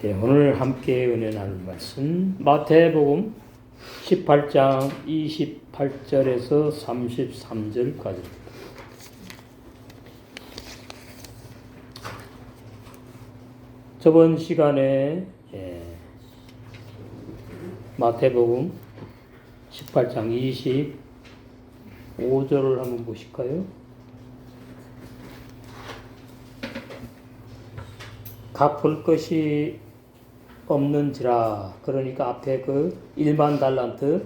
네, 오늘 함께 은혜 나눌 말씀 마태복음 18장 28절에서 33절까지. 저번 시간에 마태복음 18장 25절을 한번 보실까요? 갚을 것이 없는지라. 그러니까 앞에 그 1만 달란트,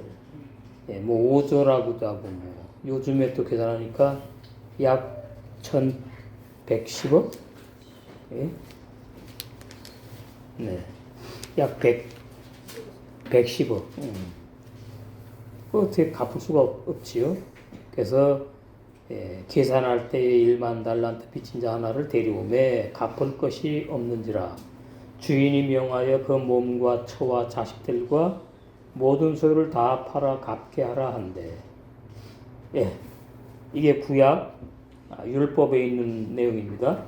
뭐 5조라고도 하고, 뭐 요즘에 또 계산하니까 약 1110억? 네. 약 110억. 어떻게 갚을 수가 없지요? 그래서 계산할 때 1만 달란트 빚진 자 하나를 데려오매 갚을 것이 없는지라. 주인이 명하여 그 몸과 처와 자식들과 모든 소유를 다 팔아 갚게 하라 한대. 이게 구약 율법에 있는 내용입니다.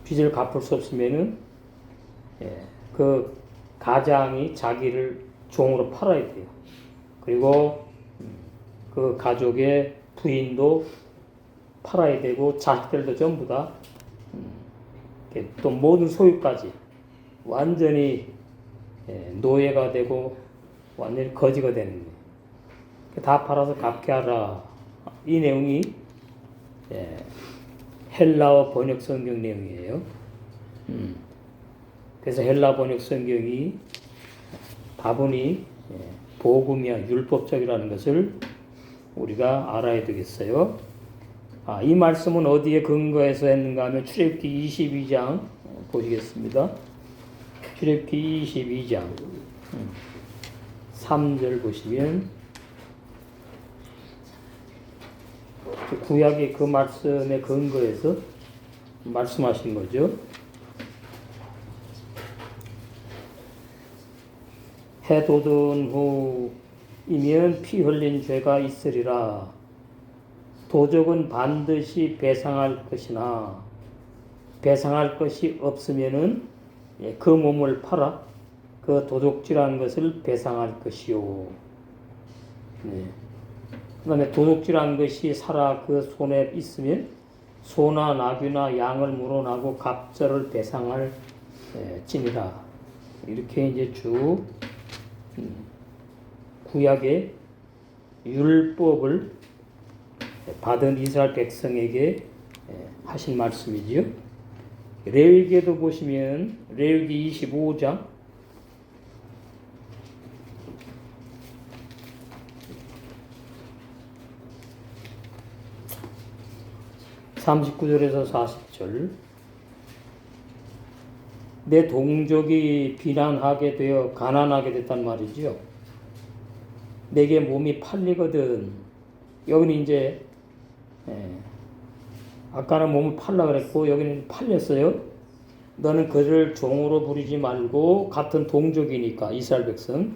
빚을 갚을 수 없으면은 그 가장이 자기를 종으로 팔아야 돼요. 그리고 그 가족의 부인도 팔아야 되고 자식들도 전부 다 또 모든 소유까지 완전히 노예가 되고 완전히 거지가 되는 거예요. 다 팔아서 갚게 하라. 이 내용이 헬라어 번역 성경 내용이에요. 그래서 헬라 번역 성경이 다분히 복음이야 율법적이라는 것을 우리가 알아야 되겠어요. 이 말씀은 어디에 근거해서 했는가 하면 출애굽기 22장 보시겠습니다. 출애굽기 22장 3절 보시면 구약의 그 말씀에 근거해서 말씀하신 거죠. 해 돋은 후이면 피 흘린 죄가 있으리라. 도적은 반드시 배상할 것이나 배상할 것이 없으면은 그 몸을 팔아 그 도둑질한 것을 배상할 것이요. 그 다음에 도둑질한 것이 살아 그 손에 있으면 소나 나귀나 양을 물어나고 갑절을 배상할 지니라. 이렇게 이제 쭉 구약의 율법을 받은 이스라엘 백성에게 하신 말씀이지요. 레위기에도 보시면 레위기 25장 39절에서 40절. 내 동족이 비난하게 되어 가난하게 됐단 말이죠. 내게 몸이 팔리거든. 여기는 이제 아까는 몸을 팔라 그랬고 여기는 팔렸어요. 너는 그를 종으로 부리지 말고 같은 동족이니까 이스라엘 백성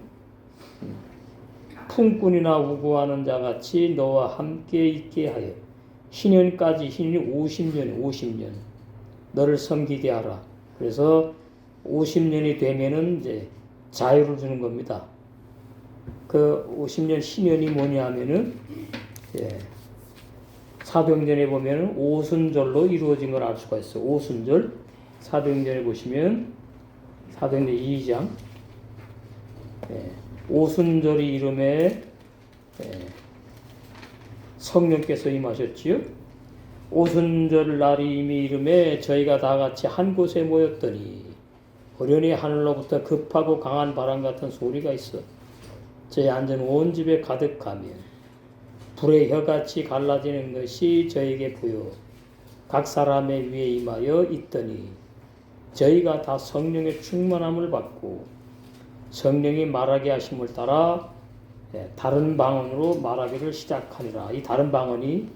품꾼이나 우고하는 자같이 너와 함께 있게 하여 신년까지 신년이 50년 너를 섬기게 하라. 그래서 50년이 되면은 이제 자유를 주는 겁니다. 그 50년 신년이 뭐냐 하면은 사도행전에 보면 오순절로 이루어진 걸 알 수가 있어요. 오순절. 사도행전에 보시면 사도행전 2장 오순절이 이름에 성령께서 임하셨지요. 오순절 날이 이미 이름에 저희가 다 같이 한 곳에 모였더니 호련히 하늘로부터 급하고 강한 바람 같은 소리가 있어 저희 앉은 온 집에 가득하며 불의 혀같이 갈라지는 것이 저에게 보여 각 사람의 위에 임하여 있더니 저희가 다 성령의 충만함을 받고 성령이 말하게 하심을 따라 다른 방언으로 말하기를 시작하니라. 이 다른 방언이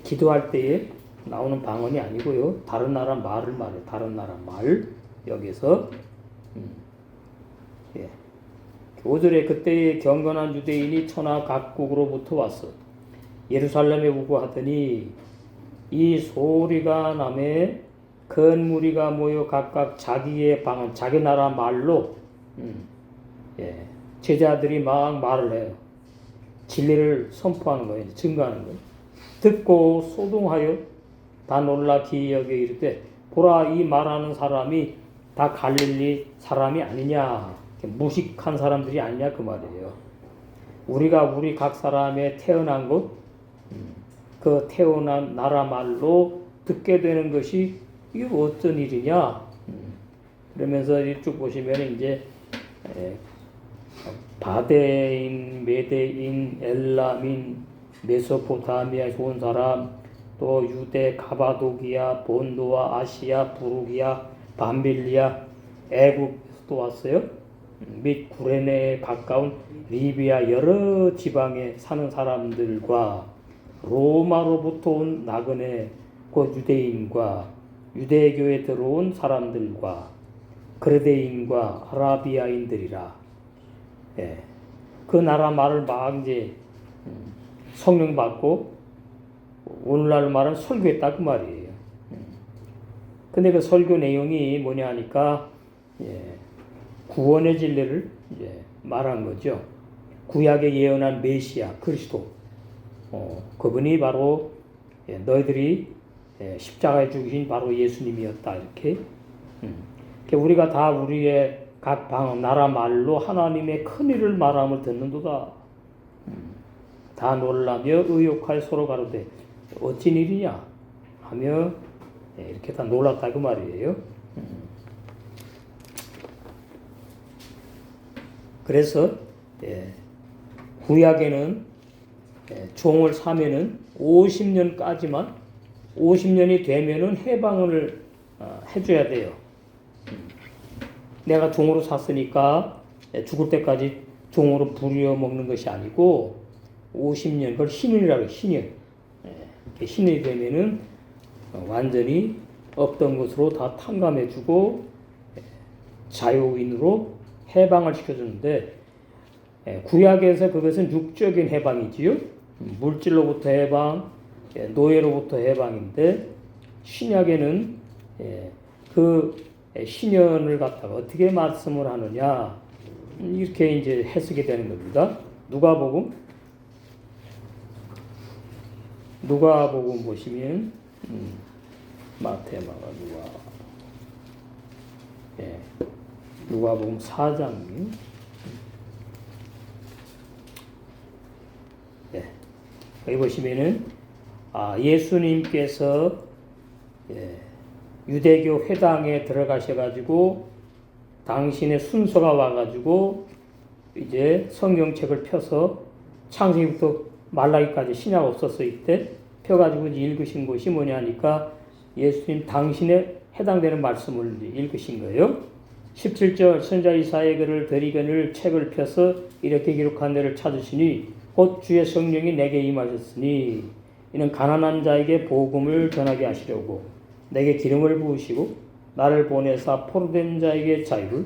기도할 때에 나오는 방언이 아니고요. 다른 나라 말을 말해요. 다른 나라 말. 여기서 5절에 그때의 경건한 유대인이 천하 각국으로부터 왔어 예루살렘에 오고 하더니 이 소리가 남에 큰 무리가 모여 각각 자기의 방, 자기 나라 말로 제자들이 막 말을 해요. 진리를 선포하는 거예요. 증거하는 거예요. 듣고 소동하여 다 놀라 기이하게 이르되 보라, 이 말하는 사람이 다 갈릴리 사람이 아니냐, 무식한 사람들이 아니냐 그 말이에요. 우리가 우리 각 사람의 태어난 곳, 그 태어난 나라 말로 듣게 되는 것이 이게 어떤 일이냐. 그러면서 쭉 보시면 이제 바데인, 메데인, 엘람인, 메소포타미아에서 온 사람, 또 유대, 가바도기아, 본도와 아시아, 부르기아, 밤빌리아, 애굽도 왔어요. 및 구레네에 가까운 리비아 여러 지방에 사는 사람들과 로마로부터 온 나그네 곧 유대인과 유대교에 들어온 사람들과 그레데인과 아라비아인들이라. 그 나라 말을 막 이제 성령 받고 오늘날 말은 설교했다 그 말이에요. 근데 그 설교 내용이 뭐냐 하니까 구원의 진리를 이제 말한 거죠. 구약에 예언한 메시아 그리스도, 그분이 바로 너희들이 십자가에 죽으신 바로 예수님이었다 이렇게. 우리가 다 우리의 각 방 나라 말로 하나님의 큰 일을 말함을 듣는도다. 다 놀라며 의욕하여 서로 가로되 어찌 일이냐 하며 이렇게 다 놀랐다 그 말이에요. 그래서 구약에는 종을 사면은 50년까지만 50년이 되면은 해방을 해줘야 돼요. 내가 종으로 샀으니까 죽을 때까지 종으로 부려 먹는 것이 아니고 50년, 그걸 신년이라고 해요. 신년. 신년이 되면은 완전히 없던 것으로 다 탕감해주고 자유인으로 해방을 시켜주는데, 구약에서 그것은 육적인 해방이지요. 물질로부터 해방, 노예로부터 해방인데, 신약에는 그 신년을 갖다가 어떻게 말씀을 하느냐, 이렇게 이제 해석이 되는 겁니다. 누가복음 보시면 마태, 마가, 누가복음 4장. 여기 보시면은 예수님께서 유대교 회당에 들어가셔가지고 당신의 순서가 와가지고 이제 성경책을 펴서 창세기부터 말라기까지 신약 없었을 때 펴가지고 읽으신 것이 뭐냐 하니까 예수님 당신에 해당되는 말씀을 읽으신 거예요. 17절 선자 이사야의 글을 드리거늘 책을 펴서 이렇게 기록한 데를 찾으시니 곧 주의 성령이 내게 임하셨으니 이는 가난한 자에게 복음을 전하게 하시려고 내게 기름을 부으시고 나를 보내사 포로된 자에게 자유를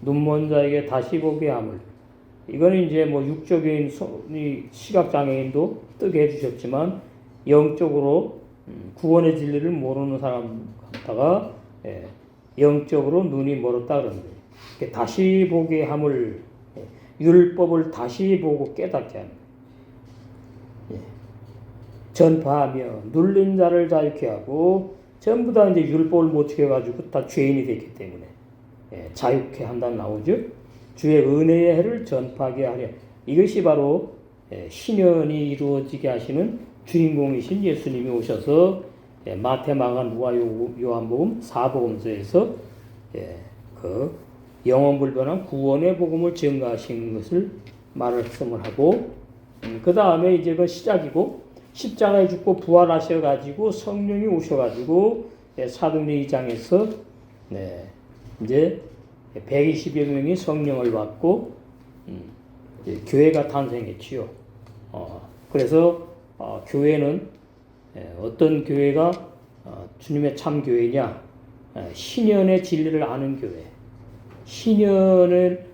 눈먼 자에게 다시 보게 함을. 이거는 이제 뭐 육적인 시각장애인도 뜨게 해주셨지만 영적으로 구원의 진리를 모르는 사람 같다가 영적으로 눈이 멀었다 그러는 거예요. 다시 보게 함을, 율법을 다시 보고 깨닫게 하는 거예요. 전파하며 눌린 자를 자유케 하고 전부 다 이제 율법을 못 지켜가지고 다 죄인이 됐기 때문에 자유케 한다 나오죠. 주의 은혜의 해를 전파하게 하려. 이것이 바로 신년이 이루어지게 하시는 주인공이신 예수님이 오셔서 마태, 마가, 누가, 요한복음 4복음서에서 그 영원불변한 구원의 복음을 증거하신 것을 말씀을 하고, 그 다음에 이제 그 시작이고, 십자가에 죽고 부활하셔가지고 성령이 오셔가지고 사도행전 2장에서 이제 120여 명이 성령을 받고 교회가 탄생했지요. 그래서 교회는 어떤 교회가 주님의 참 교회냐? 신년의 진리를 아는 교회, 신년의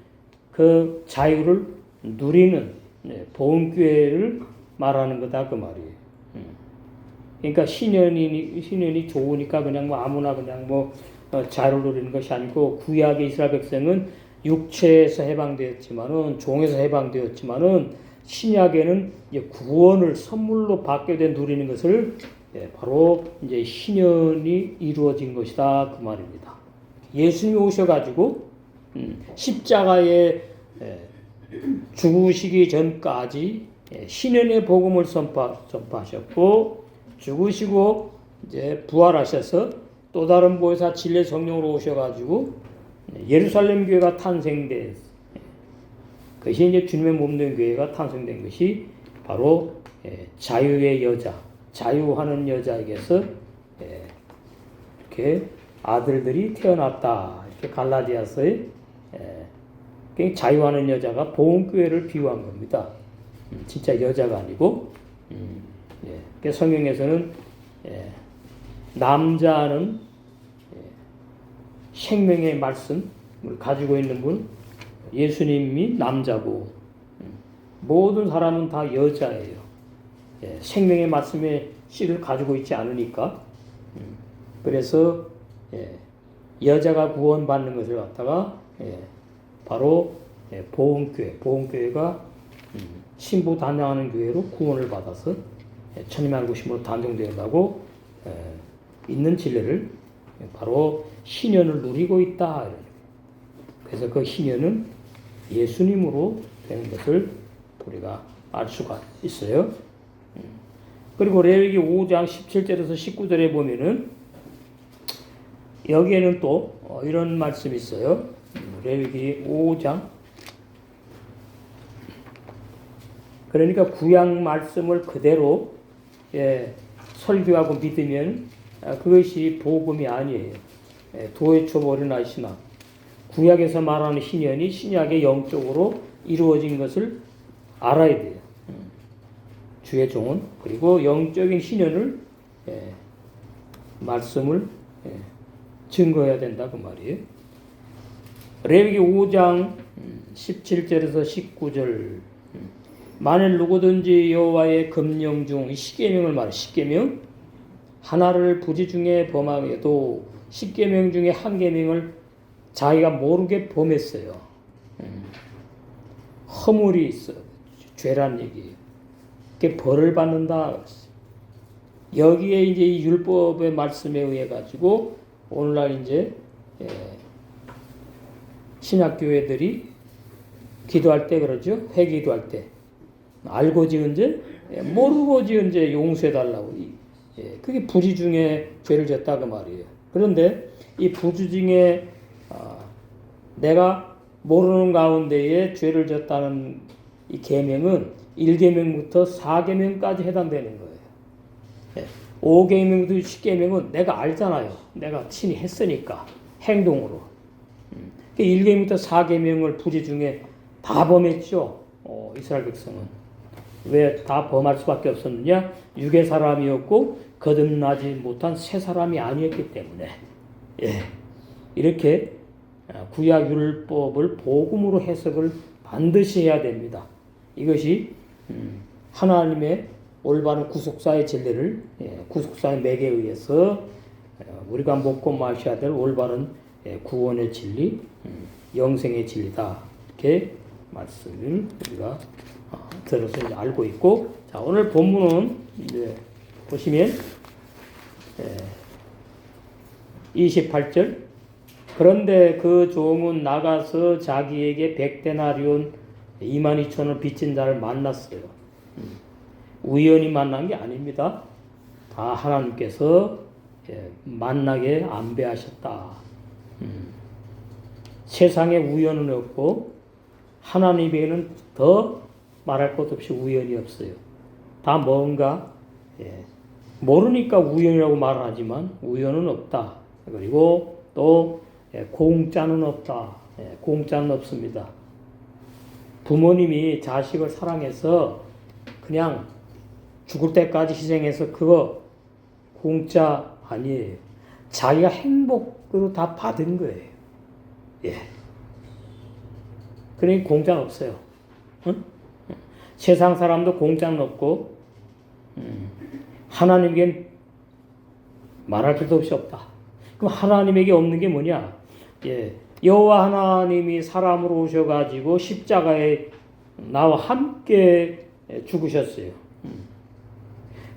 그 자유를 누리는 보험교회를 말하는 거다 그 말이에요. 그러니까 신년이 좋으니까 그냥 뭐 아무나 그냥 뭐 자유를 누리는 것이 아니고 구약의 이스라엘 백성은 육체에서 해방되었지만은 종에서 해방되었지만은 신약에는 이제 구원을 선물로 받게 된 누리는 것을 바로 이제 신년이 이루어진 것이다 그 말입니다. 예수님이 오셔가지고 십자가에 죽으시기 전까지 신년의 복음을 전파하셨고 죽으시고 이제 부활하셔서 또 다른 보혜사 진리 성령으로 오셔가지고 예루살렘 교회가 탄생된 그것이 이제 주님의 몸된 교회가 탄생된 것이 바로 자유의 여자, 자유하는 여자에게서 이렇게 아들들이 태어났다. 이렇게 갈라디아서에 자유하는 여자가 보험교회를 비유한 겁니다. 진짜 여자가 아니고 성경에서는 남자는 생명의 말씀을 가지고 있는 분, 예수님이 남자고 모든 사람은 다 여자예요. 생명의 말씀의 씨를 가지고 있지 않으니까 그래서 여자가 구원받는 것을 갖다가 바로 보험교회가 신부 단장하는 교회로 구원을 받아서 천리만 구심으로 단종되었다고 있는 진리를 바로 신년을 누리고 있다. 그래서 그 신년은 예수님으로 되는 것을 우리가 알 수가 있어요. 그리고 레위기 5장 17절에서 19절에 보면은 여기에는 또 이런 말씀이 있어요. 레위기 5장. 그러니까 구약 말씀을 그대로 설교하고 믿으면 그것이 복음이 아니에요. 도회초 어린아이시나 구약에서 말하는 신년이 신약의 영적으로 이루어진 것을 알아야 돼요. 주의 종은 그리고 영적인 신년을 말씀을 증거해야 된다 그 말이에요. 레위기 5장 17절에서 19절 만일 누구든지 여호와의 금령 중 십계명을 말해 십계명 하나를 부지 중에 범하여도 십계명 중에 한 계명을 자기가 모르게 범했어요. 허물이 있어 죄란 얘기예요. 그게 벌을 받는다. 여기에 이제 이 율법의 말씀에 의해 가지고 오늘날 이제 신약 교회들이 기도할 때 그러죠. 회기도할 때 알고 지은 죄, 모르고 지은 죄 용서해 달라고. 그게 부지 중에 죄를 졌다 그 말이에요. 그런데 이 부지 중에 내가 모르는 가운데에 죄를 졌다는 이 계명은 1계명부터 4계명까지 해당되는 거예요. 5계명부터 10계명은 내가 알잖아요. 내가 친히 했으니까 행동으로. 1계명부터 4계명을 부지 중에 다 범했죠. 이스라엘 백성은. 왜 다 범할 수밖에 없었느냐? 육의 사람이었고 거듭나지 못한 새 사람이 아니었기 때문에. 이렇게 구약 율법을 복음으로 해석을 반드시 해야 됩니다. 이것이 하나님의 올바른 구속사의 진리를 구속사의 맥에 의해서 우리가 먹고 마셔야 될 올바른 구원의 진리, 영생의 진리다. 이렇게 말씀을 우리가 들어서 이제 알고 있고, 자 오늘 본문은 이제 보시면 28절 그런데 그 종은 나가서 자기에게 100데나리온 22,000원 빚진 자를 만났어요. 우연히 만난 게 아닙니다. 다 하나님께서 만나게 안배하셨다. 세상에 우연은 없고 하나님에게는 더 말할 것 없이 우연이 없어요. 다 뭔가 모르니까 우연이라고 말을 하지만 우연은 없다. 그리고 또 공짜는 없다. 공짜는 없습니다. 부모님이 자식을 사랑해서 그냥 죽을 때까지 희생해서 그거 공짜 아니에요. 자기가 행복으로 다 받은 거예요. 그러니까 공짜는 없어요. 응? 세상 사람도 공짜는 없고 하나님께는 말할 필요도 없이 없다. 그럼 하나님에게 없는 게 뭐냐? 여호와 하나님이 사람으로 오셔가지고 십자가에 나와 함께 죽으셨어요.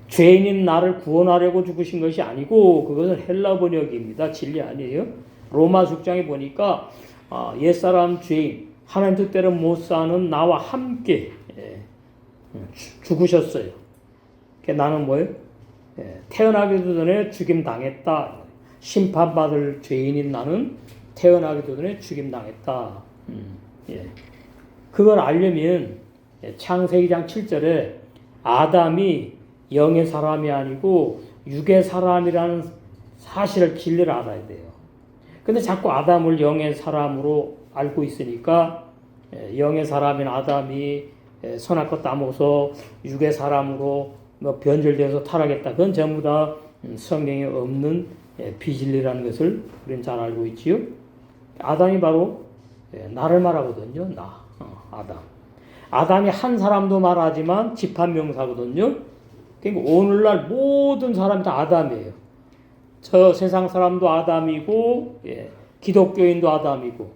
죄인인 나를 구원하려고 죽으신 것이 아니고 그것은 헬라 번역입니다. 진리 아니에요. 로마 6장에 보니까 옛사람 죄인 하나님 뜻대로 못 사는 나와 함께 죽으셨어요. 나는 뭐예요? 태어나기도 전에 죽임 당했다. 심판받을 죄인인 나는 태어나기도 전에 죽임 당했다. 그걸 알려면 창세기 장 7절에 아담이 영의 사람이 아니고 육의 사람이라는 사실을 진리를 알아야 돼요. 근데 자꾸 아담을 영의 사람으로 알고 있으니까 영의 사람인 아담이 선악과 따먹어서 육의 사람으로 변절돼서 타락했다. 그건 전부 다 성경에 없는 비진리라는 것을 우리는 잘 알고 있지요. 아담이 바로 나를 말하거든요. 아담. 아담이 한 사람도 말하지만 집합명사거든요. 그러니까 오늘날 모든 사람이 다 아담이에요. 저 세상 사람도 아담이고 기독교인도 아담이고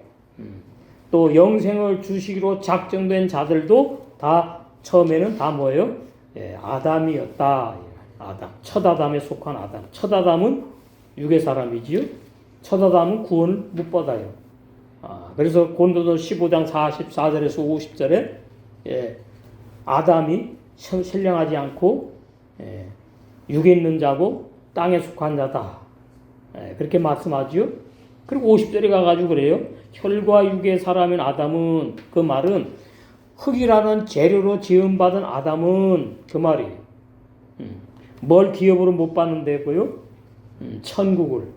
또 영생을 주시기로 작정된 자들도 다 처음에는 다 뭐예요? 아담이었다. 아담. 첫 아담에 속한 아담. 첫 아담은 육의 사람이지요. 첫 아담은 구원을 못 받아요. 그래서 고린도서 15장 44절에서 50절에 아담이 신령하지 않고 육에 있는 자고 땅에 속한 자다. 그렇게 말씀하지요. 그리고 50절에 가가지고 그래요. 혈과 육의 사람인 아담은 그 말은 흙이라는 재료로 지음받은 아담은 그 말이에요. 뭘 기업으로 못 받는데고요? 천국을.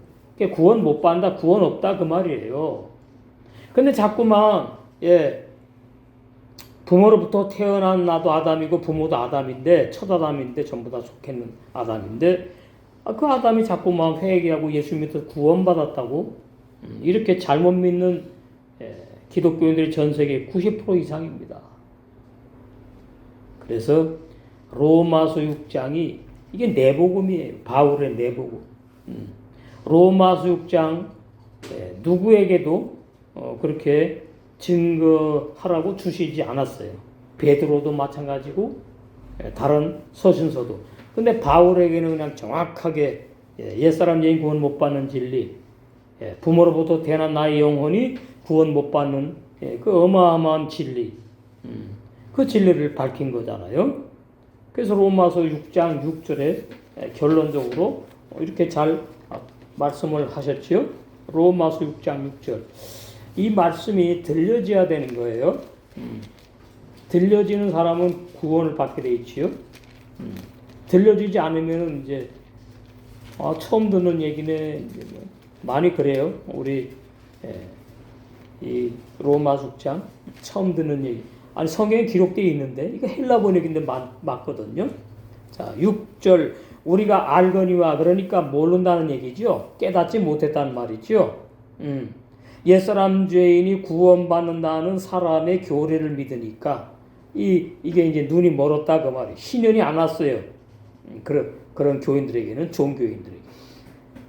구원 못 받는다, 구원 없다 그 말이에요. 근데 자꾸만 부모로부터 태어난 나도 아담이고 부모도 아담인데 첫 아담인데 전부 다 속했는 아담인데 그 아담이 자꾸만 회개하고 예수 믿어서 구원받았다고 이렇게 잘못 믿는 기독교인들이 전 세계 90% 이상입니다. 그래서 로마서 6장이 이게 내복음이에요. 바울의 내복음. 로마서 6장 누구에게도 그렇게 증거하라고 주시지 않았어요. 베드로도 마찬가지고 다른 서신서도. 근데 바울에게는 그냥 정확하게 옛사람 죄인 구원 못 받는 진리, 부모로부터 태어난 나의 영혼이 구원 못 받는 그 어마어마한 진리, 그 진리를 밝힌 거잖아요. 그래서 로마서 6장 6절에 결론적으로 이렇게 잘 말씀을 하셨지요. 로마서 6장 6절. 이 말씀이 들려져야 되는 거예요. 들려지는 사람은 구원을 받게 돼 있지요. 들려지지 않으면 이제 처음 듣는 얘기는 많이 그래요. 우리 이 로마 6장 처음 듣는 얘기. 아니 성경에 기록되어 있는데 이거 헬라 번역인데 맞거든요. 자 6절 우리가 알거니와 그러니까 모른다는 얘기죠. 깨닫지 못했다는 말이죠. 옛사람 죄인이 구원받는다는 사람의 교례를 믿으니까 이게 이제 눈이 멀었다 그 말이에요. 신연이 안 왔어요. 그런 교인들에게는 종교인들에게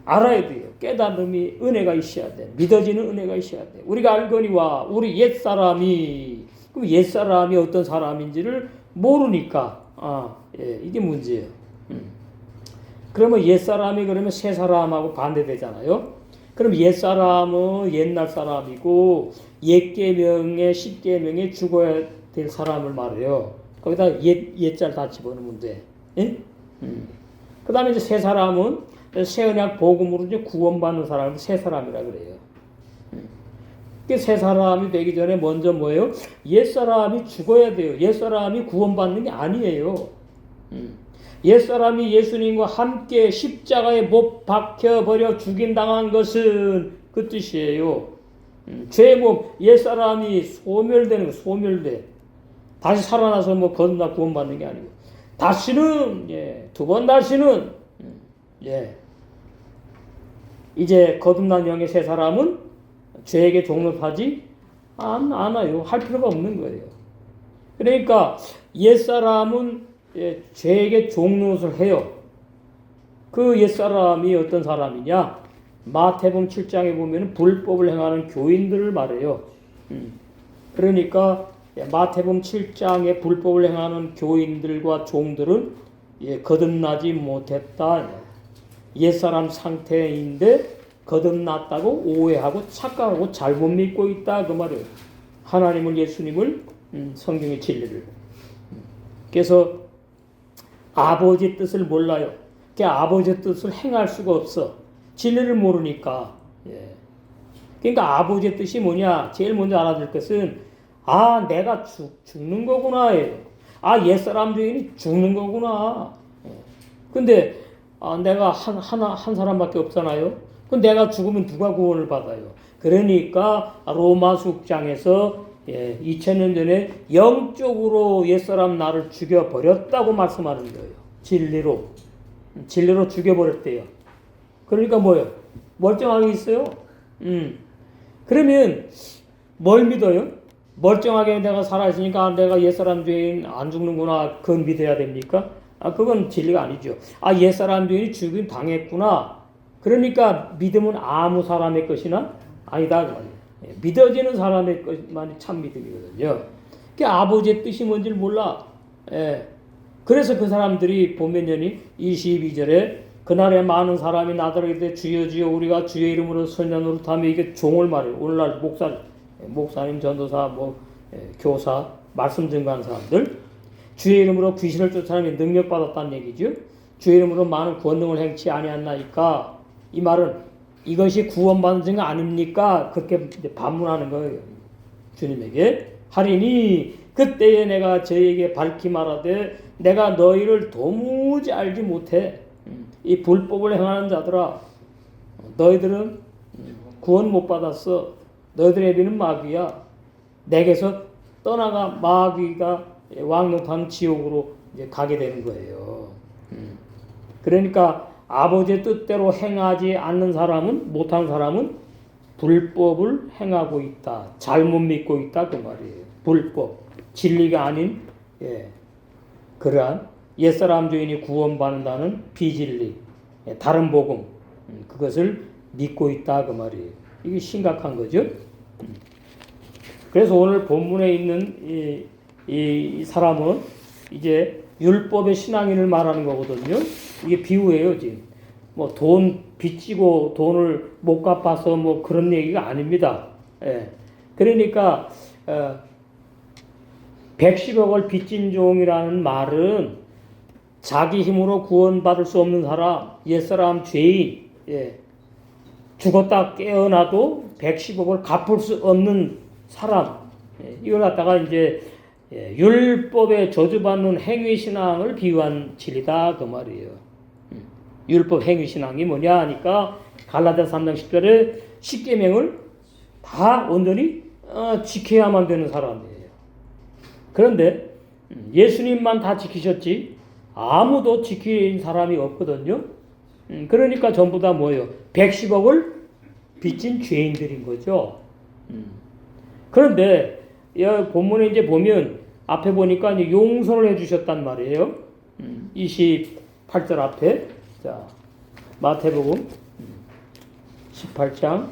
알아야 돼요. 깨달음이 은혜가 있어야 돼. 믿어지는 은혜가 있어야 돼. 우리가 알거니와 우리 옛사람이 그럼 옛사람이 어떤 사람인지를 모르니까 이게 문제예요. 그러면 옛사람이 그러면 새사람하고 반대되잖아요. 그럼 옛사람은 옛날 사람이고 옛계명에 십계명에 죽어야 될 사람을 말해요. 거기다 옛잘 다 집어넣으면 돼. 그 다음에 이제 새사람은 새언약 복음으로 이제 구원받는 사람을 새사람이라 그래요. 새사람이 되기 전에 먼저 뭐예요? 옛사람이 죽어야 돼요. 옛사람이 구원받는 게 아니에요. 옛사람이 예수님과 함께 십자가에 못 박혀버려 죽임당한 것은 그 뜻이에요. 죄의 몸, 옛사람이 소멸되는 거, 소멸돼. 다시 살아나서 뭐 거듭나 구원받는 게 아니고. 다시는, 두 번 다시는, 이제 거듭난 영의 새 사람은 죄에게 종노하지 않아요. 할 필요가 없는 거예요. 그러니까 옛사람은 죄에게 종노릇을 해요. 그 옛사람이 어떤 사람이냐? 마태복음 7장에 보면 불법을 행하는 교인들을 말해요. 그러니까 마태복음 7장에 불법을 행하는 교인들과 종들은 거듭나지 못했다. 옛사람 상태인데 거듭났다고 오해하고 착각하고 잘못 믿고 있다 그 말이에요. 하나님을, 예수님을, 성경의 진리를. 그래서 아버지 뜻을 몰라요. 그러니까 아버지 뜻을 행할 수가 없어. 진리를 모르니까. 그러니까 아버지 뜻이 뭐냐? 제일 먼저 알아둘 것은 내가 죽는 거구나. 옛사람 죄인이 죽는 거구나. 근데 내가 한 사람밖에 없잖아요. 그럼 내가 죽으면 누가 구원을 받아요? 그러니까 로마서 6장에서 2000년 전에 영적으로 옛사람 나를 죽여버렸다고 말씀하는 거예요. 진리로 죽여버렸대요. 그러니까 뭐예요? 멀쩡하게 있어요. 그러면 뭘 믿어요? 멀쩡하게 내가 살아있으니까 내가 옛사람 죄인 안 죽는구나. 그건 믿어야 됩니까? 그건 진리가 아니죠. 옛사람 죄인이 죽임 당했구나. 그러니까 믿음은 아무 사람의 것이나 아니다. 믿어지는 사람의 것만이 참 믿음이거든요. 그러니까 아버지의 뜻이 뭔지를 몰라. 그래서 그 사람들이 보면요, 22절에 그날에 많은 사람이 나더러 주여 주여 우리가 주의 이름으로 선전으로 하며 이게 종을 말해요. 오늘날 목사님, 전도사, 교사, 말씀 증거하는 사람들 주의 이름으로 귀신을 쫓아내며 능력 받았다는 얘기죠. 주의 이름으로 많은 권능을 행치 아니하나이까. 이 말은 이것이 구원받은 증거 아닙니까? 그렇게 반문하는 거예요. 주님에게. 하리니 그때에 내가 저에게 밝히 말하되 내가 너희를 도무지 알지 못해. 이 불법을 행하는 자들아, 너희들은 구원 못 받았어. 너희들의 애비는 마귀야. 내게서 떠나가 마귀가 왕노탄 지옥으로 이제 가게 되는 거예요. 그러니까 아버지의 뜻대로 행하지 않는 사람은, 못한 사람은 불법을 행하고 있다. 잘못 믿고 있다 그 말이에요. 불법, 진리가 아닌 그러한 옛사람 죄인이 구원받는다는 비진리, 다른 복음, 그것을 믿고 있다 그 말이에요. 이게 심각한 거죠. 그래서 오늘 본문에 있는 이 사람은 이제 율법의 신앙인을 말하는 거거든요. 이게 비유예요, 지금. 돈 빚지고 돈을 못 갚아서 그런 얘기가 아닙니다. 그러니까 110억을 빚진 종이라는 말은 자기 힘으로 구원받을 수 없는 사람, 옛사람 죄인, 죽었다 깨어나도 110억을 갚을 수 없는 사람, 이걸 갖다가 이제 율법에 저주받는 행위신앙을 비유한 진리다 그 말이에요. 율법 행위신앙이 뭐냐 하니까 갈라디아서 3장 10절에 십계명을 다 온전히 지켜야만 되는 사람이에요. 그런데 예수님만 다 지키셨지 아무도 지킨 사람이 없거든요. 그러니까 전부 다 뭐예요? 110억을 빚진 죄인들인 거죠. 그런데 본문에 이제 보면 앞에 보니까 이제 용서를 해주셨단 말이에요. 28절 앞에 자 마태복음 18장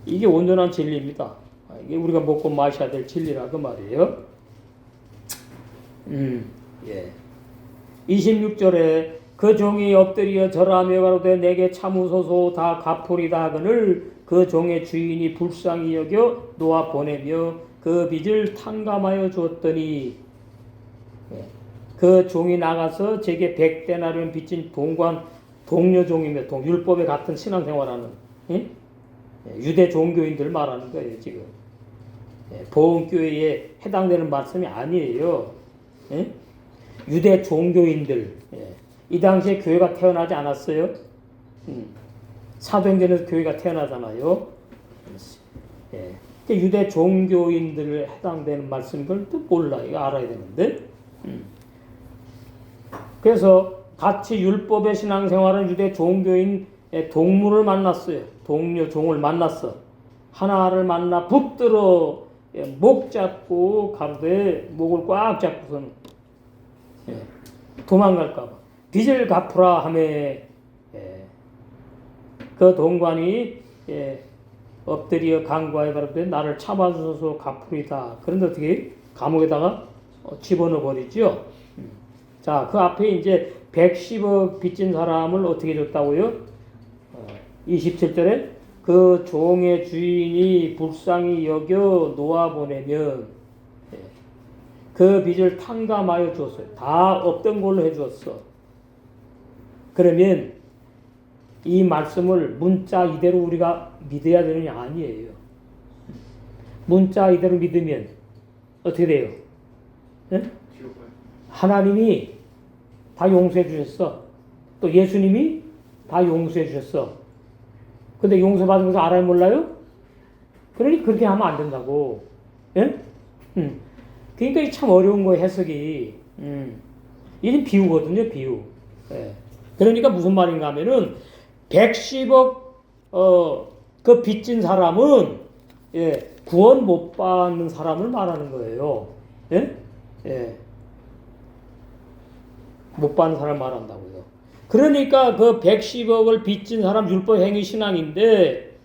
이게 온전한 진리입니다. 이게 우리가 먹고 마셔야 될 진리라 그 말이에요. 26절에 그 종이 엎드려 절하며 가로되 내게 참으소서 다 갚으리다 하거늘 그 종의 주인이 불쌍히 여겨 놓아 보내며 그 빚을 탕감하여 주었더니 그 종이 나가서 제게 100데나리온 빚진 동료 종이며 율법에 같은 신앙생활하는 유대 종교인들 말하는 거예요 지금. 보험교회에 해당되는 말씀이 아니에요. 유대 종교인들. 이 당시에 교회가 태어나지 않았어요. 사도행전에서 교회가 태어나잖아요. 유대 종교인들에 해당되는 말씀인 걸 또 몰라. 이거 알아야 되는데. 그래서 같이 율법의 신앙생활은 유대 종교인 동물을 만났어요. 동료 종을 만났어. 하나를 만나 붙들어 목 잡고 가로되 목을 꽉 잡고서는 도망갈까봐 빚을 갚으라 하매 그 동관이 엎드려 간구하여 바르되 나를 참아주소서 갚으리다. 그런데 어떻게 감옥에다가 집어넣어 버리죠. 자, 그 앞에 이제 110억 빚진 사람을 어떻게 줬다고요? 27절에 그 종의 주인이 불쌍히 여겨 놓아보내면 그 빚을 탕감하여 주었어요. 다 없던 걸로 해주었어. 그러면 이 말씀을 문자 이대로 우리가 믿어야 되느냐? 아니에요. 문자 이대로 믿으면 어떻게 돼요? 네? 하나님이 다 용서해 주셨어. 또 예수님이 다 용서해 주셨어. 근데 용서받은 것을 알아요, 몰라요? 그러니 그렇게 하면 안 된다고. 예? 그러니까 참 어려운 거예요, 해석이. 이는 비유거든요, 비유. 예. 그러니까 무슨 말인가 하면은 110억 그 빚진 사람은 구원 못 받는 사람을 말하는 거예요. 예? 예. 못 받는 사람 말한다고요. 그러니까 그 110억을 빚진 사람 율법 행위 신앙인데,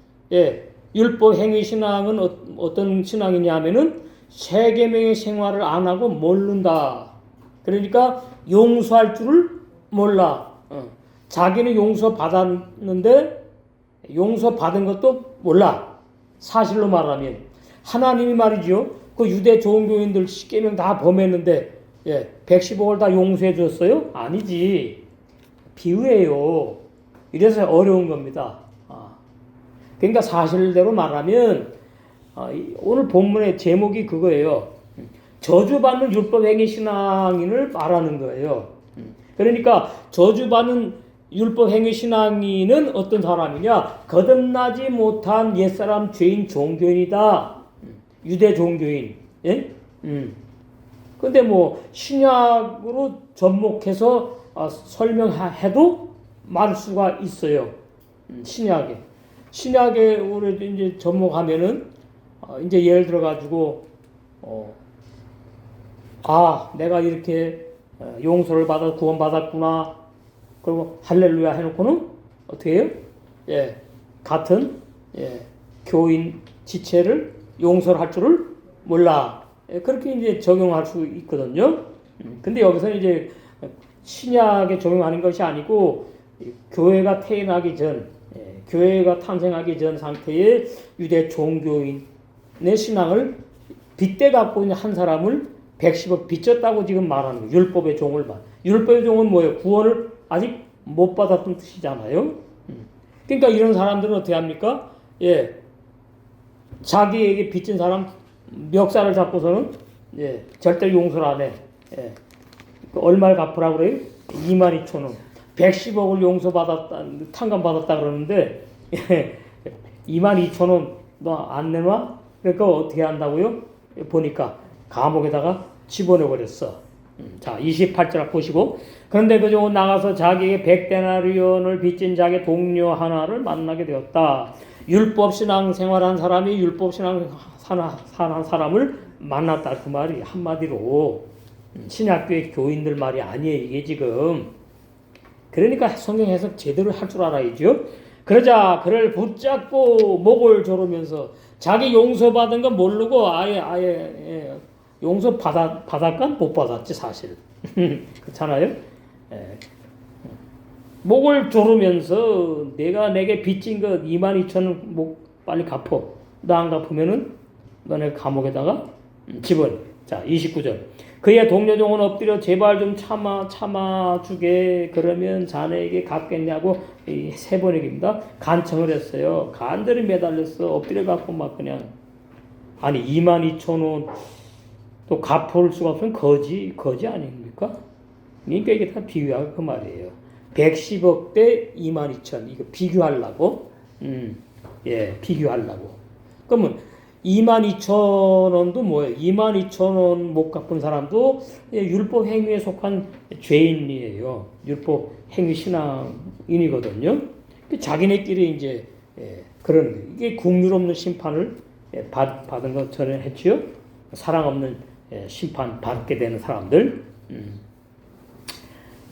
율법 행위 신앙은 어떤 신앙이냐 하면은 세계명의 생활을 안 하고 모른다. 그러니까 용서할 줄을 몰라. 자기는 용서 받았는데 용서 받은 것도 몰라. 사실로 말하면 하나님이 말이죠. 그 유대 종교인들 10계명 다 범했는데 110억을 다 용서해 줬어요? 아니지. 비유예요. 이래서 어려운 겁니다. 그러니까 사실대로 말하면 오늘 본문의 제목이 그거예요. 저주받는 율법행위 신앙인을 말하는 거예요. 그러니까 저주받는 율법행위 신앙인은 어떤 사람이냐? 거듭나지 못한 옛사람 죄인 종교인이다. 유대 종교인. 예? 근데 뭐 신약으로 접목해서 설명해도 말 수가 있어요. 신약에 우리 이제 접목하면은 이제 예를 들어 가지고 내가 이렇게 용서를 받아 구원받았구나. 그리고 할렐루야 해놓고는 어떻게 해요? 같은 교인 지체를 용서를 할 줄을 몰라. 그렇게 이제 적용할 수 있거든요. 근데 여기서 이제 신약에 적용하는 것이 아니고 교회가 태어나기 전, 교회가 탄생하기 전 상태의 유대 종교인의 신앙을 빗대 갖고 있는 한 사람을 110억 빚졌다고 지금 말하는 거예요. 율법의 종을 말. 율법의 종은 뭐예요? 구원을 아직 못 받았던 뜻이잖아요. 그러니까 이런 사람들은 어떻게 합니까? 자기에게 빚진 사람 멱살을 잡고서는 절대 용서를 안 해. 얼마를 갚으라고 그래요? 22,000원. 110억을 용서받았다, 탕감받았다 그러는데 22,000원 너 안 내놔? 그러니까 어떻게 한다고요? 보니까 감옥에다가 집어넣어버렸어. 자, 28절 보시고 그런데 그 종은 나가서 자기에게 100데나리온을 빚진 자기 동료 하나를 만나게 되었다. 율법신앙 생활한 사람이 율법신앙 사는 사람을 만났다. 그 말이 한마디로 신약교회 교인들 말이 아니에요. 이게 지금. 그러니까 성경 해석 제대로 할 줄 알아야죠. 그러자 그를 붙잡고 목을 조르면서 자기 용서받은 건 모르고 아예 용서 받았까? 못 받았지 사실. 그렇잖아요. 목을 조르면서 내가 내게 빚진 것 22,000원 목 빨리 갚어. 너 안 갚으면은 너네 감옥에다가 집어넣어. 자, 29절. 그의 동료 종은 엎드려 제발 좀 참아주게 그러면 자네에게 갚겠냐고 세 번역입니다. 간청을 했어요. 간절히 매달렸어. 엎드려 갖고 막 그냥 아니 22,000원 또 갚을 수가 없으면 거지 아닙니까? 그러니까 이게 다 비교하고 그 말이에요. 110억 대 22,000 이거 비교하려고 비교하려고. 그러면 22,000원도 뭐예요? 22,000원 못 갚은 사람도 율법 행위에 속한 죄인이에요. 율법 행위 신앙인이거든요. 자기네끼리 이제 그런 이게 국률 없는 심판을 받은 것 전에 했지요. 사랑 없는 심판 받게 되는 사람들.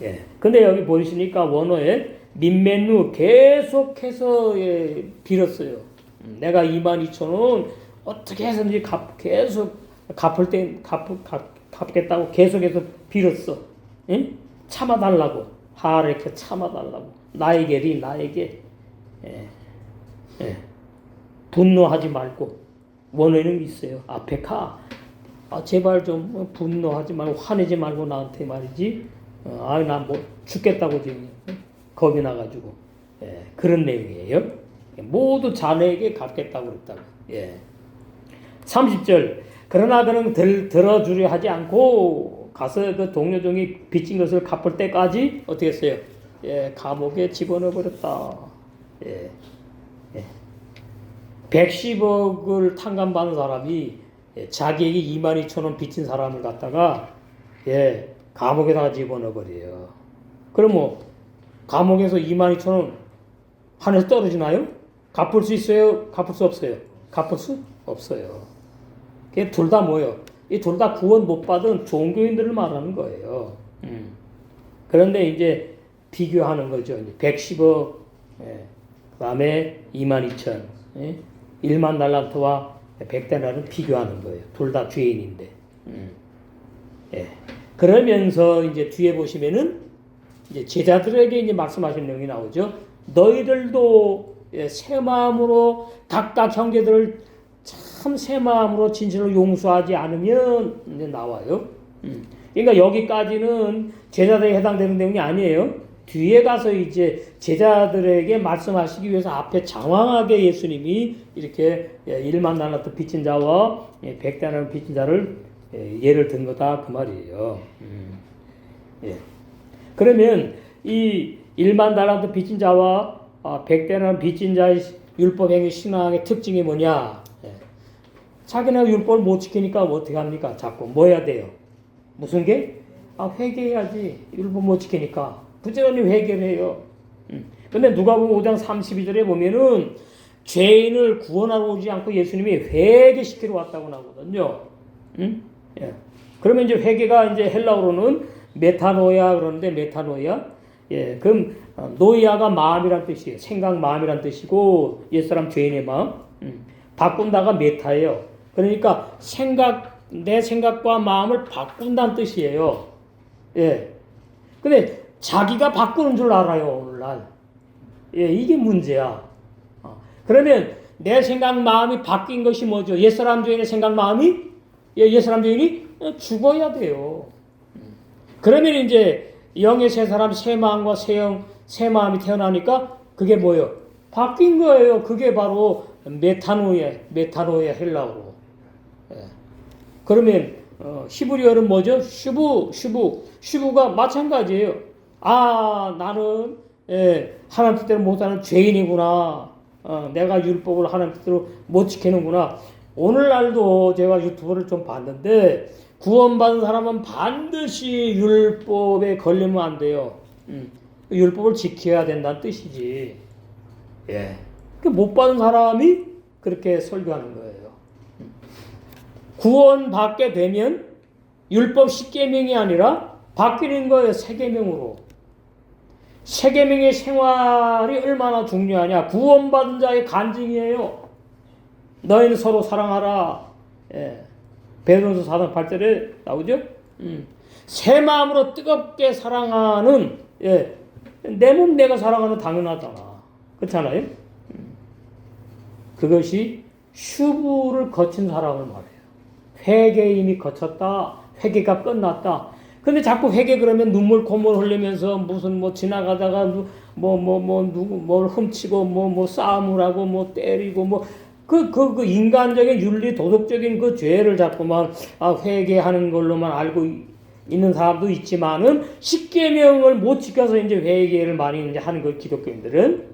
예. 근데 여기 보시니까 원어에 민맨루 계속해서 빌었어요. 내가 22,000원 어떻게 해서든지 계속 갚겠다고 계속해서 빌었어. 예? 참아달라고. 하르케 참아달라고. 나에게. 예. 예. 분노하지 말고. 원어에는 있어요. 앞에 제발 좀 분노하지 말고 화내지 말고 나한테 말이지. 나 뭐 죽겠다고 지금 겁이 나가지고. 예. 그런 내용이에요. 모두 자네에게 갚겠다고 그랬다고. 예. 30절. 그러나 그는 들어주려 하지 않고 가서 그 동료종이 빚진 것을 갚을 때까지 어떻게 했어요? 예, 감옥에 집어넣어 버렸다. 예. 예. 110억을 탕감받은 사람이 자기에게 22,000원 빚진 사람을 갖다가 감옥에다가 집어넣어 버려요. 그럼 뭐 감옥에서 22,000원 하늘에서 떨어지나요? 갚을 수 있어요? 갚을 수 없어요? 갚을 수 없어요. 둘 다 뭐예요? 이 둘 다 구원 못 받은 종교인들을 말하는 거예요. 그런데 이제 비교하는 거죠. 110억, 그 다음에 22,000, 1만 달란트와 100데나리온 비교하는 거예요. 둘 다 죄인인데. 그러면서 이제 뒤에 보시면은 이제 제자들에게 이제 말씀하신 내용이 나오죠. 너희들도 새 마음으로 각각 형제들을 참 새 마음으로 진실로 용서하지 않으면 이제 나와요. 그러니까 여기까지는 제자들에게 해당되는 내용이 아니에요. 뒤에 가서 이제 제자들에게 말씀하시기 위해서 앞에 장황하게 예수님이 이렇게 1만 달란트 빚진 자와 100데나리온 빚진 자를 예를 든 거다 그 말이에요. 그러면 이 1만 달란트 빚진 자와 100데나리온 빚진 자의 율법행위 신앙의 특징이 뭐냐? 자기네가 율법을 못 지키니까 어떻게 합니까? 자꾸 뭐 해야 돼요? 무슨 게? 회개해야지. 율법 못 지키니까. 부지런히 회개를 해요. 근데 누가복음 5장 32절에 보면은 죄인을 구원하러 오지 않고 예수님이 회개시키러 왔다고 나오거든요. 그러면 이제 회개가 이제 헬라어로는 메타노야 그러는데 메타노야. 그럼 노이아가 마음이란 뜻이에요. 생각 마음이란 뜻이고 옛사람 죄인의 마음. 바꾼다가 메타예요. 그러니까 내 생각과 마음을 바꾼다는 뜻이에요. 근데 자기가 바꾸는 줄 알아요, 오늘날. 이게 문제야. 그러면 내 생각, 마음이 바뀐 것이 뭐죠? 옛사람 죄인의 생각, 마음이? 옛사람 죄인이 죽어야 돼요. 그러면 이제 영의 새 사람, 새 마음과 새 마음이 태어나니까 그게 뭐예요? 바뀐 거예요. 그게 바로 메타노야 헬라어로. 그러면 히브리어는 뭐죠? 슈부가 마찬가지예요. 나는 하나님 뜻대로 못하는 죄인이구나. 내가 율법을 하나님 뜻대로 못 지키는구나. 오늘날도 제가 유튜브를 좀 봤는데 구원받은 사람은 반드시 율법에 걸리면 안 돼요. 율법을 지켜야 된다는 뜻이지. 못 받은 사람이 그렇게 설교하는 거예요. 구원받게 되면 율법 10계명이 아니라 바뀌는 거예요. 세계명으로. 세계명의 생활이 얼마나 중요하냐. 구원받은 자의 간증이에요. 너희는 서로 사랑하라. 베드로서 4장 8절에 나오죠. 새 마음으로 뜨겁게 사랑하는 내 몸 내가 사랑하는 당연하잖아. 그렇잖아요. 그것이 슈브를 거친 사람을 말해요. 회개 이미 거쳤다. 회개가 끝났다. 근데 자꾸 회개 그러면 눈물 콧물 흘리면서 무슨 지나가다가 뭘 훔치고 싸움을 하고 때리고 그 인간적인 윤리 도덕적인 그 죄를 자꾸만 회개하는 걸로만 알고 있는 사람도 있지만은 10계명을 못 지켜서 이제 회개를 많이 이제 하는 거 기독교인들은.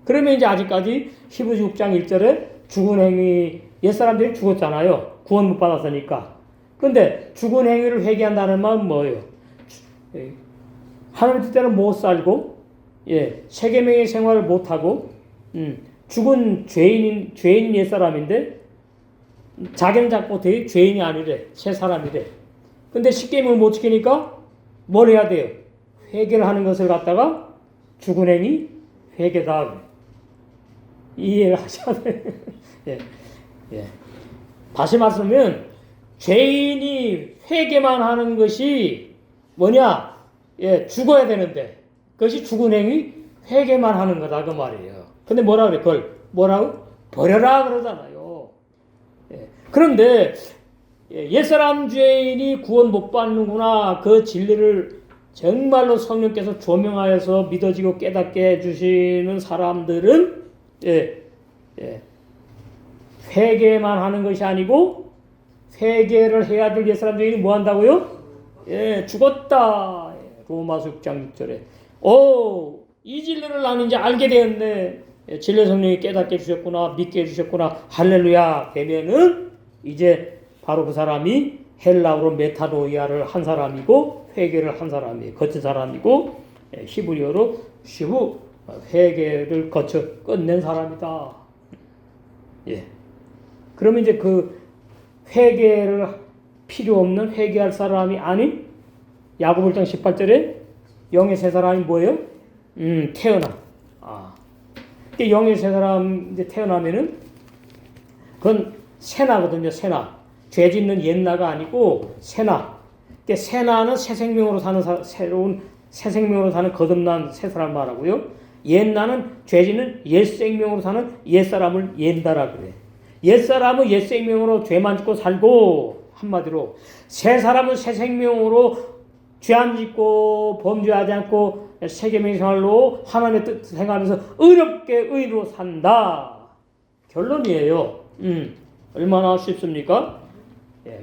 그러면 이제 아직까지 히브리서 6장 1절에 죽은 행위 옛사람들이 죽었잖아요. 구원 못 받았으니까. 근데 죽은 행위를 회개한다는 말은 뭐예요? 하나님 뜻대로 못 살고, 세계명의 생활을 못 하고, 죽은 죄인 옛사람인데, 자기는 자꾸 되게 죄인이 아니래. 새 사람이래. 근데 십계명을 못 지키니까 뭘 해야 돼요? 회개를 하는 것을 갖다가 죽은 행위 회개다. 이해를 하셔야 돼요. 예, 예. 다시 말씀하면 죄인이 회개만 하는 것이 뭐냐? 예, 죽어야 되는데 그것이 죽은 행위 회개만 하는 거다 그 말이에요. 근데 뭐라 그래? 그걸 뭐라고? 버려라 그러잖아요. 예. 그런데 옛사람 죄인이 구원 못 받는구나. 그 진리를 정말로 성령께서 조명하여서 믿어지고 깨닫게 해주시는 사람들은 회개만 하는 것이 아니고 회개를 해야 될 옛사람 죄인이 뭐 한다고요? 죽었다. 로마서 6장 6절에 이 진리를 나는 이제 알게 되었네. 진리 성령이 깨닫게 해주셨구나. 믿게 해주셨구나. 할렐루야 되면은 이제 바로 그 사람이 헬라어로 메타노이아를 한 사람이고 회개를 한 사람이에요. 거친 사람이고 히브리어로 슈브 회개를 거쳐 끝낸 사람이다. 예. 그러면 이제 그 회개를 필요 없는 회개할 사람이 아닌 야고보 1장 18절에 영의 세 사람이 뭐예요? 태어나. 영의 세 사람 이제 태어나면은 그건 새나거든요. 새나. 죄 짓는 옛나가 아니고 새나. 새나는 새 생명으로 사는 새로운 새 생명으로 사는 거듭난 새 사람 말하고요. 옛나는 죄 짓는 옛 생명으로 사는 옛 사람을 옛나라 그래. 옛 사람은 옛 생명으로 죄만 짓고 살고 한마디로 새 사람은 새 생명으로 죄 안 짓고 범죄하지 않고 세계명의 생활로 하나님의 뜻을 행하면서 의롭게 의로 산다. 결론이에요. 얼마나 쉽습니까?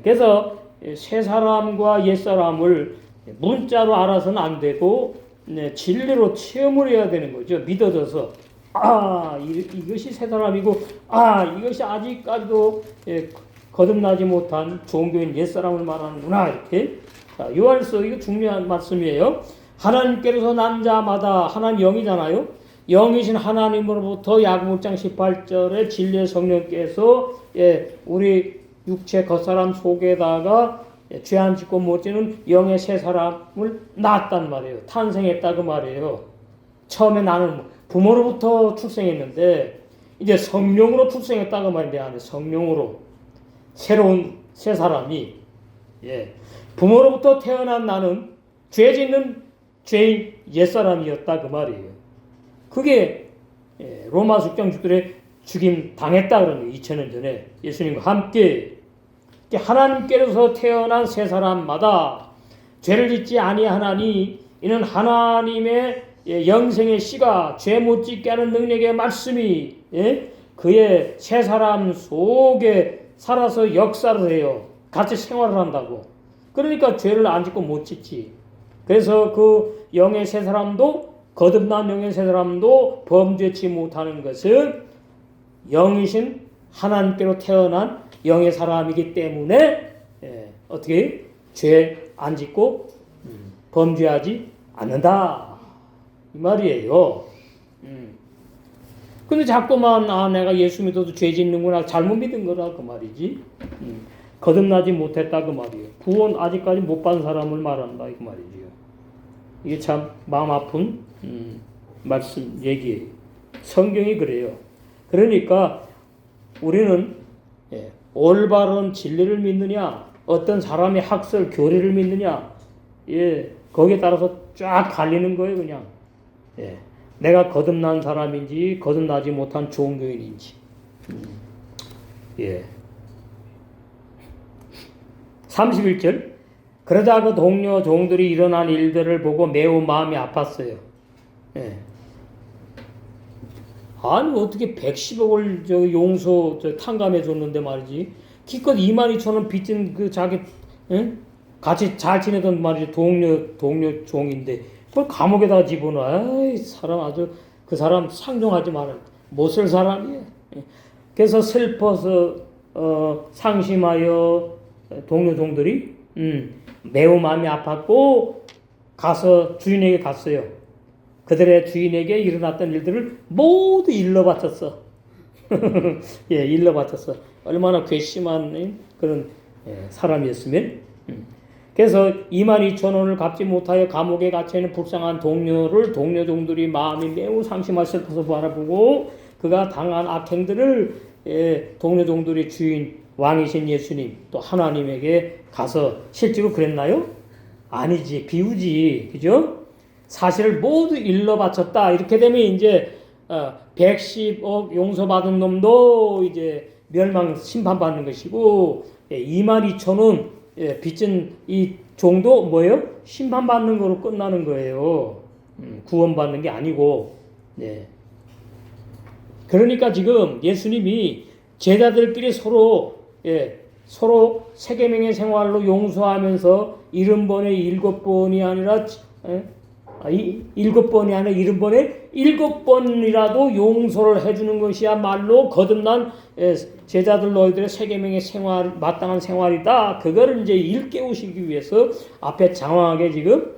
그래서 새 사람과 옛 사람을 문자로 알아서는 안 되고 진리로 체험을 해야 되는 거죠. 믿어져서 이것이 새 사람이고 이것이 아직까지도 거듭나지 못한 종교인 옛 사람을 말하는구나 이렇게. 요한일서 이거 중요한 말씀이에요. 하나님께로서 난 자마다 하나님 영이잖아요. 영이신 하나님으로부터 야고보 1장 18절에 진리의 성령께서 우리 육체 겉사람 속에다가 죄 안 짓고 못 지는 영의 새 사람을 낳았단 말이에요. 탄생했다 그 말이에요. 처음에 나는 부모로부터 출생했는데 이제 성령으로 출생했다 그 말인데 안에 성령으로 새로운 새 사람이 부모로부터 태어난 나는 죄 짓는 죄인 옛사람이었다 그 말이에요. 그게 로마서 6장 6절에 죽임 당했다 그러는 2000년 전에 예수님과 함께 하나님께로서 태어난 새 사람마다 죄를 짓지 아니하나니 이는 하나님의 영생의 씨가 죄 못 짓게 하는 능력의 말씀이 그의 새 사람 속에 살아서 역사를 해요. 같이 생활을 한다고. 그러니까 죄를 안 짓고 못 짓지. 그래서 그 영의 새 사람도 거듭난 영의 새 사람도 범죄치 못하는 것은 영이신 하나님께로 태어난 영의 사람이기 때문에 어떻게 죄 안 짓고 범죄하지 않는다 이 말이에요. 근데 자꾸만 내가 예수 믿어도 죄 짓는구나 잘못 믿은 거라 그 말이지. 거듭나지 못했다 그 말이에요. 구원 아직까지 못 받은 사람을 말한다 그 말이지요. 이게 참 마음 아픈 말씀 얘기예요. 성경이 그래요. 그러니까 우리는 올바른 진리를 믿느냐 어떤 사람의 학설 교리를 믿느냐 거기에 따라서 쫙 갈리는 거예요. 그냥 내가 거듭난 사람인지 거듭나지 못한 종교인인지 31절 그러자 그 동료 종들이 일어난 일들을 보고 매우 마음이 아팠어요. 아니 어떻게 110억을 용서 탕감해 줬는데 말이지 기껏 22,000원 빚진 그 자기 같이 잘 지내던 말이지 동료 종인데 그걸 감옥에다가 집어넣어. 사람 아주 그 사람 상종하지 마라. 못 쓸 사람이에요. 그래서 슬퍼서 상심하여 동료 종들이 매우 마음이 아팠고 가서 주인에게 갔어요. 그들의 주인에게 일어났던 일들을 모두 일러 바쳤어. 일러 바쳤어. 얼마나 괘씸한 그런 사람이었으면. 그래서 22,000원을 갚지 못하여 감옥에 갇혀 있는 불쌍한 동료 종들이 마음이 매우 상심하여 슬퍼서 바라보고 그가 당한 악행들을 동료 종들의 주인 왕이신 예수님 또 하나님에게 가서 실제로 그랬나요? 아니지, 비우지, 그죠? 사실을 모두 일러 바쳤다. 이렇게 되면 이제 110억 용서받은 놈도 이제 멸망 심판받는 것이고 22,000원 빚진 이 종도 뭐예요? 심판받는 거로 끝나는 거예요. 구원받는 게 아니고. 네. 그러니까 지금 예수님이 제자들끼리 서로 세계명의 생활로 용서하면서 70번에 7번이 아니라 7번이 아니라 70번에 7번이라도 용서를 해주는 것이야말로 거듭난 제자들 너희들의 세계명의 생활, 마땅한 생활이다. 그거를 이제 일깨우시기 위해서 앞에 장황하게 지금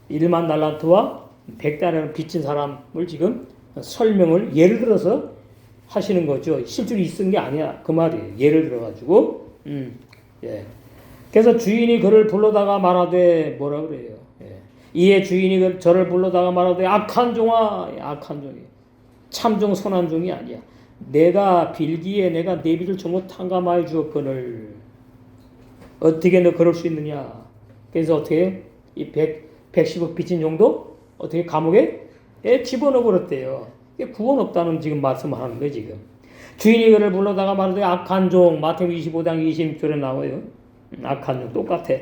1만 달란트와 100달러를 빚진 사람을 지금 설명을 예를 들어서 하시는 거죠. 실제로 있은 게 아니야. 그 말이에요. 예를 들어가지고. 그래서 주인이 그를 불러다가 말하되 뭐라 그래요. 이에 주인이 저를 불러다가 말하되 악한 종아, 악한 종이 참종 선한 종이 아니야. 내가 빌기에 내가 내 빚을 전부 탕감하여 주었거늘 어떻게 너 그럴 수 있느냐. 그래서 어떻게 이 110억 빚진 종도 어떻게 감옥에 집어넣어 버렸대요. 구원 없다는 지금 말씀을 하는 거예요. 지금 주인이 그를 불러다가 말하되 악한 종, 마태복음 25장 20절에 나와요. 악한 종 똑같아.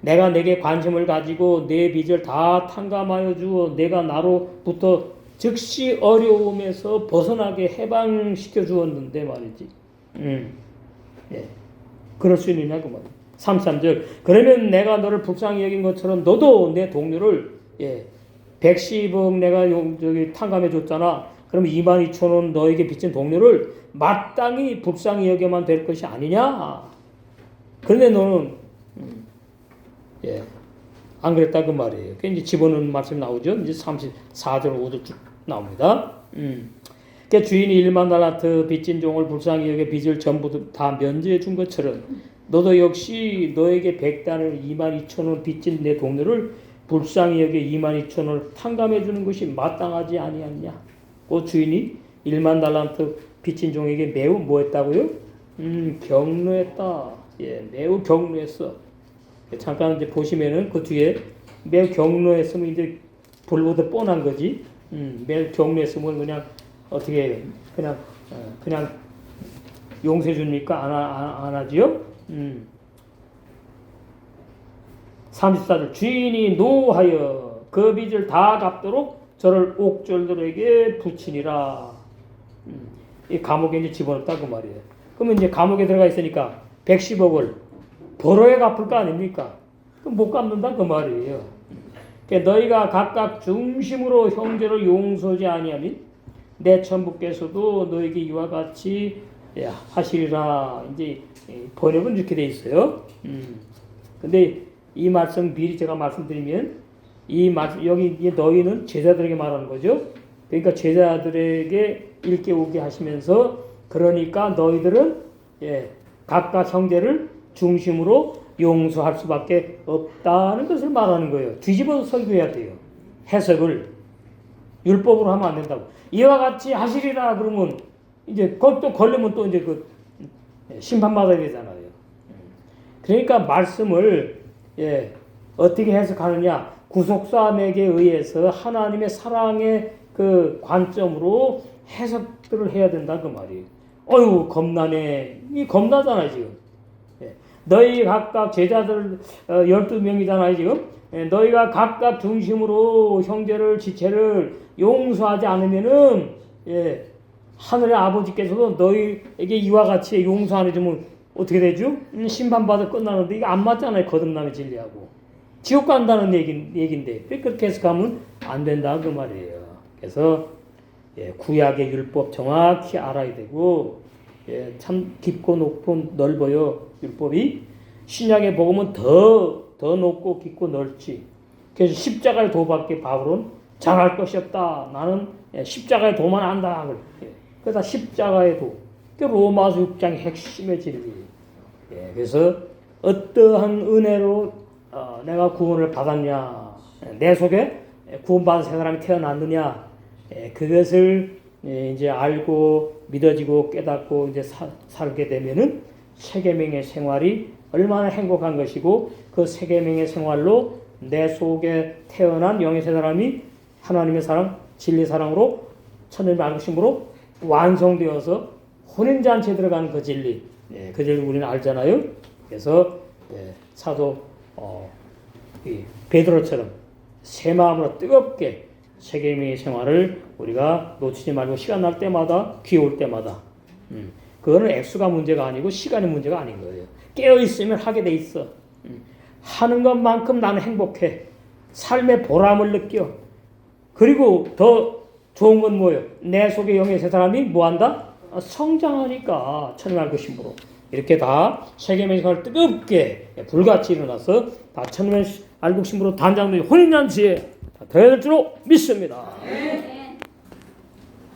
내가 내게 관심을 가지고 내 빚을 다 탕감하여 주어 내가 나로부터 즉시 어려움에서 벗어나게 해방시켜 주었는데 말이지. 그럴 수 있느냐 그 말. 33절. 그러면 내가 너를 불쌍히 여긴 것처럼 너도 내 동료를 110억 내가 탕감해 줬잖아. 그럼 22,000원 너에게 빚진 동료를 마땅히 불쌍히 여겨만 될 것이 아니냐. 그런데 너는 안 그랬다 그 말이에요. 그 이제 집어넣는 말씀이 나오죠. 이제 34절 5절 쭉 나옵니다. 그 주인이 1만 달란트 빚진 종을 불쌍히 여겨 빚을 전부 다 면제해 준 것처럼 너도 역시 너에게 100달러 22,000원 빚진 내 동료를 불쌍히 여겨 22,000원을 탕감해 주는 것이 마땅하지 아니하냐. 그 주인이 1만 달란트 빚진 종에게 매우 뭐했다고요? 경노했다. 매우 경노했어. 잠깐 이제 보시면은 그 뒤에 매우 경노했으면 이제 불보다 뻔한 거지. 매우 경노했으면 그냥 어떻게 그냥 용서해 줍니까? 안 하지요? 34절 주인이 노하여 그 빚을 다 갚도록 저를 옥졸들에게 붙이니라. 이 감옥에 이제 집어넣었다 그 말이에요. 그러면 이제 감옥에 들어가 있으니까 110억을 벌어야 갚을 거 아닙니까? 그럼 못 갚는다 그 말이에요. 그러니까 너희가 각각 중심으로 형제를 용서하지 아니하면 내 천부께서도 너에게 이와 같이 하시리라. 이제 번역은 이렇게 돼 있어요. 근데 이 말씀 미리 제가 말씀드리면 여기 너희는 제자들에게 말하는 거죠. 그러니까 제자들에게 일깨우게 하시면서 그러니까 너희들은 각각 형제를 중심으로 용서할 수밖에 없다는 것을 말하는 거예요. 뒤집어서 설교해야 돼요. 해석을 율법으로 하면 안 된다고. 이와 같이 하시리라 그러면 이제 또 걸리면 또 이제 그 심판받아야 되잖아요. 그러니까 말씀을 어떻게 해석하느냐? 구속사함에게 의해서 하나님의 사랑의 그 관점으로 해석들을 해야 된다 그 말이에요. 어휴 겁나네. 이 겁나잖아요 지금. 너희 각각 제자들 12명이잖아요 지금. 너희가 각각 중심으로 형제를 지체를 용서하지 않으면은 하늘의 아버지께서도 너희에게 이와 같이 용서 안 해주면 어떻게 되죠? 심판받아 끝나는데 이게 안 맞잖아요. 거듭남의 진리하고 지옥 간다는 얘긴데 그렇게 해석하면 안 된다 그 말이에요. 그래서 구약의 율법 정확히 알아야 되고 참 깊고 높고 넓어요. 율법이 신약의 복음은 더 높고 깊고 넓지. 그래서 십자가의 도밖에 바울은 잘할 것이 없다. 나는 십자가의 도만 안다. 그래서 십자가의 도. 로마서 6장의 핵심의 진리. 그래서 어떠한 은혜로 내가 구원을 받았냐, 내 속에 구원받은 새 사람이 태어났느냐, 그것을 이제 알고 믿어지고 깨닫고 이제 살게 되면은 세계명의 생활이 얼마나 행복한 것이고, 그 세계명의 생활로 내 속에 태어난 영의 새 사람이 하나님의 사랑, 진리 사랑으로 천년의 알고심으로 완성되어서 혼인잔치에 들어가는 그 진리, 그 진리 우리는 알잖아요. 그래서 사도 베드로처럼 새 마음으로 뜨겁게 세계명의 생활을 우리가 놓치지 말고 시간 날 때마다, 기회 올 때마다, 그거는 액수가 문제가 아니고 시간이 문제가 아닌 거예요. 깨어있으면 하게 돼 있어. 하는 것만큼 나는 행복해. 삶의 보람을 느껴. 그리고 더 좋은 건 뭐예요? 내 속에 영의 새 사람이 뭐한다? 성장하니까 천년 알고 심으로 이렇게 다 세계명의 생활을 뜨겁게 불같이 일어나서 다 천년 알고 심으로 단장된 혼인잔치에 다 들어야 될 줄로 믿습니다.